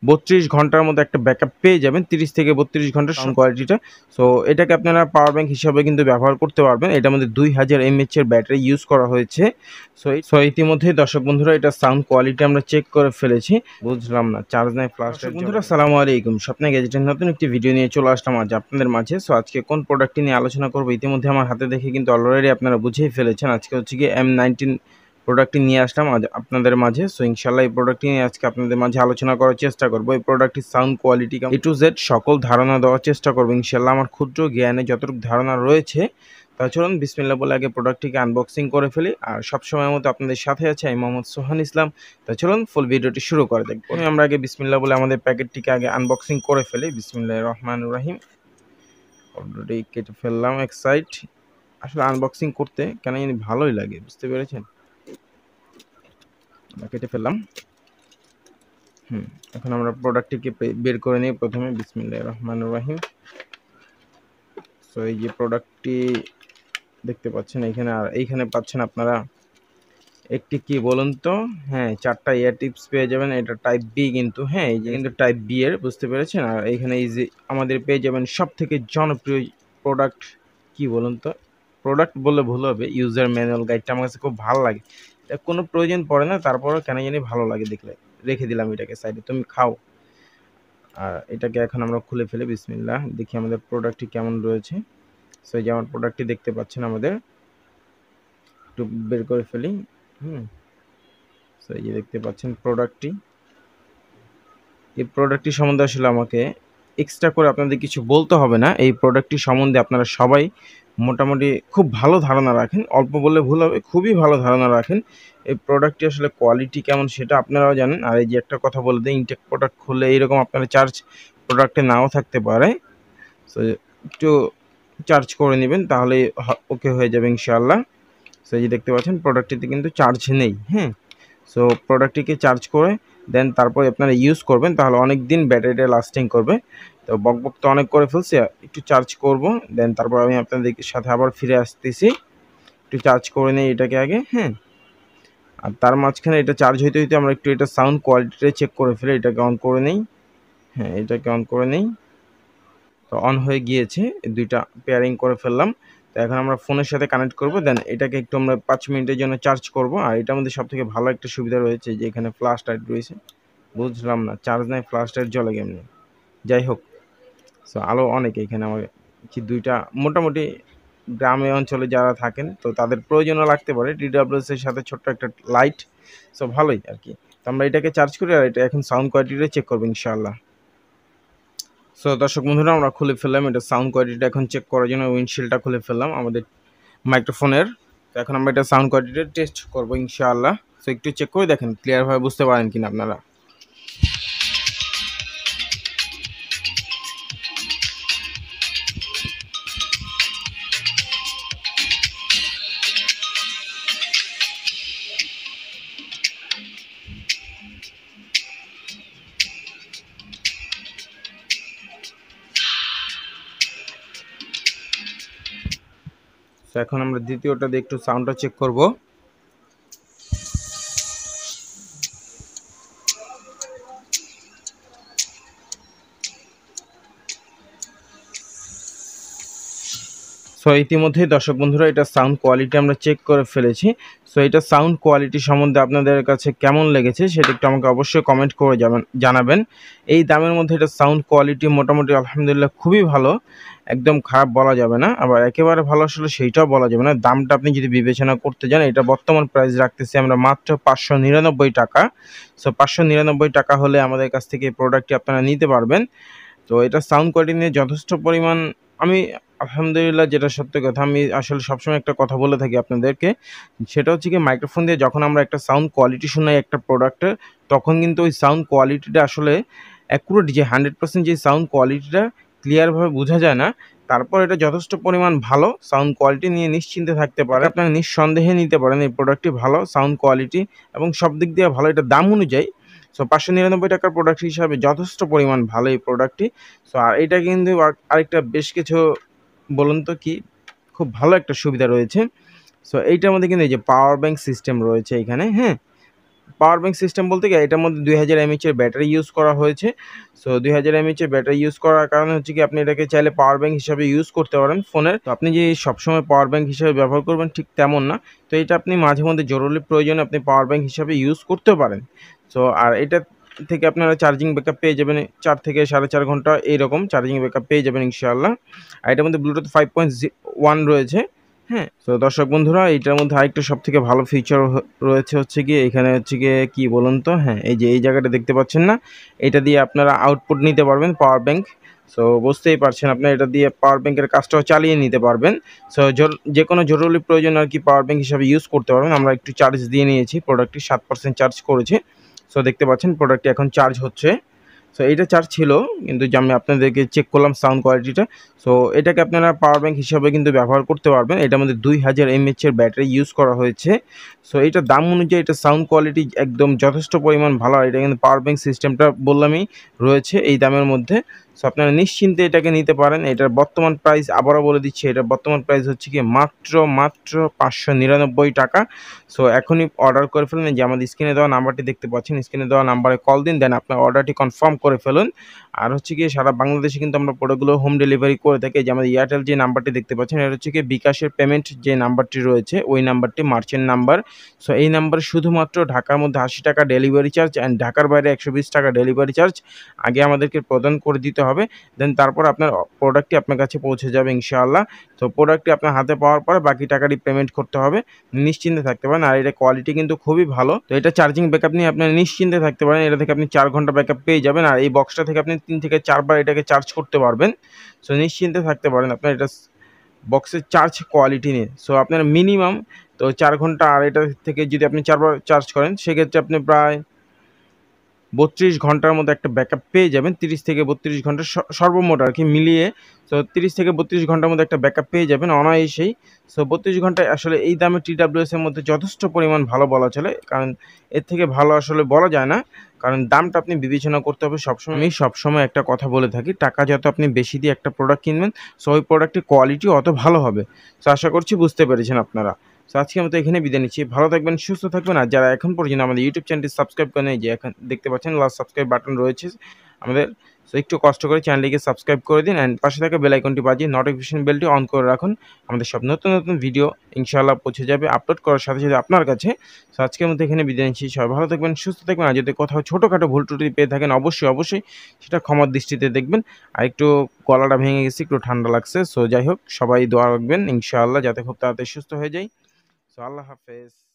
32 ঘন্টার মতো একটা ব্যাকআপ পেয়ে যাবেন, 30 থেকে 32 ঘন্টা সাউন্ড কোয়ালিটিটা। সো এটাকে আপনারা পাওয়ার ব্যাংক হিসাবে কিন্তু ব্যবহার করতে পারবেন। এটার মধ্যে 2000 mAh এর ব্যাটারি ইউজ করা হয়েছে। সো ইতিমধ্যেই দর্শক বন্ধুরা এটা সাউন্ড কোয়ালিটি আমরা চেক করে ফেলেছি। বুঝলাম না, চার্জ নাই ফ্ল্যাশ। দর্শক বন্ধুরা আসসালামু আলাইকুম, স্বপ্নে গ্যাজেটের নতুন একটি ভিডিও নিয়ে চলে আসলাম আজ আপনাদের মাঝে। সো আজকে কোন প্রোডাক্টটি নিয়ে আলোচনা করবো ইতিমধ্যে আমার হাতে দেখে কিন্তু অলরেডি আপনারা বুঝেই ফেলেছেন। আজকে হচ্ছে কি M19 প্রোডাক্টটি নিয়ে আসলাম আজ আপনাদের মাঝে। সো ইনশাল্লাহ এই প্রোডাক্টটি নিয়ে আজকে আপনাদের মাঝে আলোচনা করার চেষ্টা করবো। এই প্রোডাক্টটির sound quality A to Z সকল ধারণা দেওয়ার চেষ্টা করবো ইনশাল্লাহ আমার ক্ষুদ্র জ্ঞানে যতটুকু ধারণা রয়েছে। তা চলুন বিসমিল্লাহ বলে আগে প্রোডাক্টটিকে আনবক্সিং করে ফেলি। আর সবসময়ের মতো আপনাদের সাথে আছে আমি মোহাম্মদ সোহান ইসলাম। তা চলুন ফুল ভিডিওটি শুরু করে দেখব। আমরা আগে বিসমিল্লাহ বলে আমাদের প্যাকেটটিকে আগে আনবক্সিং করে ফেলি। বিসমিল্লাহির রহমানির রহিম। অলরেডি কেটে ফেললাম এক সাইড। আসলে আনবক্সিং করতে কেন জানি ভালোই লাগে, বুঝতে পেরেছেন। কেটে ফেললাম। এখন আমরা প্রোডাক্টটিকে বের করে নিই প্রথমে। বিসমিল্লাহির রহমানির রহিম। সো এই যে প্রোডাক্টটি দেখতে পাচ্ছেন এখানে, আর এইখানে পাচ্ছেন আপনারা একটি কি বলুন তো, হ্যাঁ 4টা ইয়ার টিপস পেয়ে যাবেন। এটা টাইপ বি কিন্তু, হ্যাঁ এই যে কিন্তু টাইপ বি এর, বুঝতে পেরেছেন। আর এইখানে এই যে আমাদের পেয়ে যাবেন সব থেকে জনপ্রিয় প্রোডাক্ট, কি বলুন তো, প্রোডাক্ট বললে ভুল হবে, ইউজার ম্যানুয়াল গাইডটা আমার কাছে খুব ভালো লাগে। এটা কোনো প্রয়োজন পড়ে না, তারপরও কেন জানি ভালো লাগে দেখলে। রেখে দিলাম এটাকে সাইডে, তুমি খাও। আর এটাকে এখন আমরা খুলে ফেলে বিসমিল্লাহ দেখি আমাদের প্রোডাক্টটি কেমন রয়েছে। সো এই যে আমার প্রোডাক্টটি দেখতে পাচ্ছেন আমাদের, একটু বের করে ফেলি। সো এই যে দেখতে পাচ্ছেন প্রোডাক্টটি। এই প্রোডাক্টটি সম্বন্ধে আসলে আমাকে এক্সট্রা করে আপনাদের কিছু বলতে হবে না। এই প্রোডাক্টটি সম্বন্ধে আপনারা সবাই মোটামুটি খুব ভালো ধারণা রাখেন, অল্প বললে ভুল হবে, খুবই ভালো ধারণা রাখেন। এই প্রোডাক্টটি আসলে কোয়ালিটি কেমন সেটা আপনারাও জানেন। আর এই যে একটা কথা বলে দিই, ইনটেক প্রোডাক্ট খুললে এইরকম আপনারা চার্জ প্রোডাক্টে নাও থাকতে পারে। সো একটু চার্জ করে নেবেন, তাহলে ওকে হয়ে যাবে ইনশাআল্লাহ। সো এই যে দেখতে পাচ্ছেন প্রোডাক্টটিতে কিন্তু চার্জ নেই। সো প্রোডাক্টটিকে চার্জ করে দেন তারপরে আপনারা ইউজ করবেন, তাহলে অনেক দিন ব্যাটারিটা লাস্টিং করবে। তো বকবক তো অনেক করে ফেলছি, একটু চার্জ করব, দেন তারপর আমি আপনাদের সাথে আবার ফিরে আসতেছি। একটু চার্জ করে নিই এটাকে আগে। আর তার মাঝখানে এটা চার্জ হইতে হইতে আমরা একটু এটা সাউন্ড কোয়ালিটিটা চেক করে ফেলি। এটাকে অন করে নিই। এটাকে অন করে নিই। তো অন হয়ে গিয়েছে, দুইটা পেয়ারিং করে ফেললাম। তো এখন আমরা ফোনের সাথে কানেক্ট করব, দেন এটাকে একটু আমরা 5 মিনিটের জন্য চার্জ করব। আর এটার মধ্যে সবথেকে ভালো একটা সুবিধা রয়েছে যে এখানে ফ্ল্যাশ লাইট রয়েছে। বুঝলাম না, চার্জ নাই ফ্ল্যাশ লাইট জ্বলে কেমনি, যাই হোক। সো আলো অনেক এখানে আমার কি দুইটা, মোটামুটি গ্রামে অঞ্চলে যারা থাকেন তো তাদের প্রয়োজনও লাগতে পারে TWS এর সাথে ছোট্ট একটা লাইট। সো ভালোই আর কি। তো আমরা এটাকে চার্জ করি আর এটা এখন সাউন্ড কোয়ালিটিটা চেক করবো ইনশাআল্লাহ। সো দর্শক বন্ধুরা আমরা খুলে ফেললাম এটা সাউন্ড কোয়ালিটিটা এখন চেক করার জন্য উইন্ডশিল্ডটা খুলে ফেললাম আমাদের মাইক্রোফোনের। তো এখন আমরা এটা সাউন্ড কোয়ালিটিটা টেস্ট করবো ইনশাআল্লাহ। সো একটু চেক করে দেখেন ক্লিয়ারভাবে বুঝতে পারেন কিনা আপনারা। তো এখন আমরা দ্বিতীয়টা দিয়ে একটু সাউন্ডটা চেক করব। সো ইতিমধ্যেই দর্শক বন্ধুরা এটা সাউন্ড কোয়ালিটি আমরা চেক করে ফেলেছি। সো এটা সাউন্ড কোয়ালিটি সম্বন্ধে আপনাদের কাছে কেমন লেগেছে সেটা একটু আমাকে অবশ্যই কমেন্ট করে জানাবেন। এই দামের মধ্যে এটা সাউন্ড কোয়ালিটি মোটামুটি আলহামদুলিল্লাহ খুবই ভালো, একদম খারাপ বলা যাবে না, আবার একেবারে ভালো আসলে সেইটাও বলা যাবে না। দামটা আপনি যদি বিবেচনা করতে যান, এটা বর্তমান প্রাইস রাখতেছি আমরা মাত্র 599 টাকা। সো 599 টাকা হলে আমাদের কাছ থেকে এই প্রোডাক্টটি আপনারা নিতে পারবেন। তো এটা সাউন্ড কোয়ালিটি নিয়ে যথেষ্ট পরিমাণ আমি আলহামদুলিল্লাহ, যেটা সত্য কথা, আমি আসলে সবসময় একটা কথা বলে থাকি আপনাদেরকে, সেটা হচ্ছে কি মাইক্রোফোন দিয়ে যখন আমরা একটা সাউন্ড কোয়ালিটি শোনাই একটা প্রোডাক্টের, তখন কিন্তু ওই সাউন্ড কোয়ালিটিটা আসলে অ্যাকুরেট, যে 100% যে সাউন্ড কোয়ালিটিটা ক্লিয়ারভাবে বোঝা যায় না। তারপর এটা যথেষ্ট পরিমাণ ভালো সাউন্ড কোয়ালিটি নিয়ে নিশ্চিন্তে থাকতে পারে, আপনারা নিঃসন্দেহে নিতে পারেন। এই প্রোডাক্টটি ভালো সাউন্ড কোয়ালিটি এবং সব দিক দিয়ে ভালো, এটা দাম অনুযায়ী। সো 599 টাকার প্রোডাক্ট হিসাবে যথেষ্ট পরিমাণ ভালো এই প্রোডাক্টটি। সো আর এটা কিন্তু আরেকটা বেশ কিছু বলুন তো কি, খুব ভালো একটা সুবিধা রয়েছে। সো এইটার মধ্যে কিন্তু এই যে পাওয়ার ব্যাংক সিস্টেম রয়েছে এখানে। পাওয়ার ব্যাংক সিস্টেম বলতে গিয়ে এটার মধ্যে 2000 mAh ব্যাটারি ইউজ করা হয়েছে। সো 2000 mAh ব্যাটারি ইউজ করার কারণে হচ্ছে কি আপনি এটাকে চাইলে পাওয়ার ব্যাংক হিসাবে ইউজ করতে পারেন ফোনের। তো আপনি যে সবসময় পাওয়ার ব্যাংক হিসাবে ব্যবহার করবেন ঠিক তেমন না। তো এটা আপনি মাঝে মধ্যে জরুরি প্রয়োজনে আপনি পাওয়ার ব্যাংক হিসাবে ইউজ করতেও পারেন। সো আর এটা থেকে আপনারা চার্জিং ব্যাকআপ পেয়ে যাবেন 4 থেকে 4.5 ঘন্টা এইরকম চার্জিং ব্যাকআপ পেয়ে যাবেন ইনশাআল্লাহ। আর এটার মধ্যে ব্লুটুথ 5.1 রয়েছে। হ্যাঁ, তো দর্শক বন্ধুরা এইটার মধ্যে আরেকটা সবথেকে ভালো ফিচার রয়েছে হচ্ছে গিয়ে এখানে হচ্ছে গিয়ে কী বলুন তো, হ্যাঁ এই যে এই জায়গাটা দেখতে পাচ্ছেন না, এটা দিয়ে আপনারা আউটপুট নিতে পারবেন পাওয়ার ব্যাংক। সো বুঝতেই পারছেন আপনারা এটা দিয়ে পাওয়ার ব্যাংকের কাজটাও চালিয়ে নিতে পারবেন। সো যে কোনো জরুরি প্রয়োজন আর কি পাওয়ার ব্যাংক হিসাবে ইউজ করতে পারবেন। আমরা একটু চার্জ দিয়ে নিয়েছি, প্রোডাক্টটি 7% চার্জ করেছে। সো দেখতে পাচ্ছেন প্রোডাক্টটি এখন চার্জ হচ্ছে। সো এইটা চার্জ ছিল কিন্তু যে আমি আপনাদেরকে চেক করলাম সাউন্ড কোয়ালিটিটা। সো এটাকে আপনারা পাওয়ার ব্যাংক হিসাবে কিন্তু ব্যবহার করতে পারবেন। এটার মধ্যে 2000 mAh ব্যাটারি ইউজ করা হয়েছে। সো এইটার দাম অনুযায়ী এটা সাউন্ড কোয়ালিটি একদম যথেষ্ট পরিমাণ ভালো। আর এটা কিন্তু পাওয়ার ব্যাংক সিস্টেমটা বললামই রয়েছে এই দামের মধ্যে। সো আপনারা নিশ্চিন্তে এটাকে নিতে পারেন। এটার বর্তমান প্রাইস আবারও বলে দিচ্ছি, এটার বর্তমান প্রাইস হচ্ছে কি মাত্র 599 টাকা। সো এখনই অর্ডার করে ফেলুন। যে আমাদের স্ক্রিনে দেওয়া নাম্বারটি দেখতে পাচ্ছেন, স্ক্রিনে দেওয়া নাম্বারে কল দিন, দেন আপনার অর্ডারটি কনফার্ম করে ফেলুন। আর হচ্ছে গিয়ে সারা বাংলাদেশে কিন্তু আমরা প্রোডাক্টগুলো হোম ডেলিভারি করে থাকি। যে আমাদের এয়ারটেল যে নাম্বারটি দেখতে পাচ্ছেন এটা হচ্ছে গিয়ে বিকাশের পেমেন্ট যে নাম্বারটি রয়েছে ওই নাম্বারটি মার্চেন্ট নাম্বার। সো এই নাম্বারে শুধুমাত্র ঢাকার মধ্যে 80 টাকা ডেলিভারি চার্জ অ্যান্ড ঢাকার বাইরে 120 টাকা ডেলিভারি চার্জ আগে আমাদেরকে প্রদান করে দিতে হবে। দেন তারপর আপনার প্রোডাক্টটি আপনার কাছে পৌঁছে যাবে ইনশাআল্লাহ। তো প্রোডাক্টটি আপনার হাতে পাওয়ার পরে বাকি টাকাটি পেমেন্ট করতে হবে, নিশ্চিন্তে থাকতে পারেন। আর এটা কোয়ালিটি কিন্তু খুবই ভালো। তো এটা চার্জিং ব্যাকআপ নিয়ে আপনারা নিশ্চিন্তে থাকতে পারেন। এটা থেকে আপনি 4 ঘন্টা ব্যাকআপ পেয়ে যাবেন। আর এই বক্সটা থেকে আপনি 3 থেকে 4 বার এটাকে চার্জ করতে পারবেন। সো নিশ্চিন্তে থাকতে পারেন আপনার এটা বক্সের চার্জ কোয়ালিটি নিয়ে। সো আপনার মিনিমাম তো 4 ঘন্টা, আর এটা থেকে যদি আপনি 4 বার চার্জ করেন সেক্ষেত্রে আপনি প্রায় 32 ঘন্টার মতো একটা ব্যাকআপ পেয়ে যাবেন। 30 থেকে 32 ঘন্টা সর্বমোট আর কি মিলিয়ে। সো 30 থেকে 32 ঘন্টার মধ্যে একটা ব্যাকআপ পেয়ে যাবেন অনায়াসেই। সো 32 ঘন্টায় আসলে এই দামে TWS এর মধ্যে যথেষ্ট পরিমাণ ভালো বলা চলে, কারণ এর থেকে ভালো আসলে বলা যায় না। কারণ দামটা আপনি বিবেচনা করতে হবে সবসময়। আমি সবসময় একটা কথা বলে থাকি, টাকা যত আপনি বেশি দিয়ে একটা প্রোডাক্ট কিনবেন সো ওই প্রোডাক্টের কোয়ালিটি অত ভালো হবে। সো আশা করছি বুঝতে পেরেছেন আপনারা। সো আজকের মতো এখানে বিদায় নিচ্ছি। ভালো থাকবেন, সুস্থ থাকবেন। আর যারা এখন পর্যন্ত আমাদের ইউটিউব চ্যানেলটি সাবস্ক্রাইব করেন, এই যে এখন দেখতে পাচ্ছেন লাল সাবস্ক্রাইব বাটন রয়েছে আমাদের। সো একটু কষ্ট করে চ্যানেলটিকে সাবস্ক্রাইব করে দিন অ্যান্ড পাশে থাকা বেল আইকনটি বাজিয়ে নোটিফিকেশন বেলটি অন করে রাখুন। আমাদের সব নতুন নতুন ভিডিও ইনশাআল্লাহ পৌঁছে যাবে আপলোড করার সাথে সাথে আপনার কাছে। সো আজকের মতো এখানে বিদায় নিচ্ছি। সবাই ভালো থাকবেন, সুস্থ থাকবেন। আর যদি কোথাও ছোটোখাটো ভুল ত্রুটি পেয়ে থাকেন অবশ্যই সেটা ক্ষমার দৃষ্টিতে দেখবেন। আর একটু গলাটা ভেঙে গেছে, একটু ঠান্ডা লাগছে। সো যাই হোক, সবাই দোয়া রাখবেন ইনশাআল্লাহ যাতে খুব তাড়াতাড়ি সুস্থ হয়ে যায়। সো আল্লাহ হাফেজ।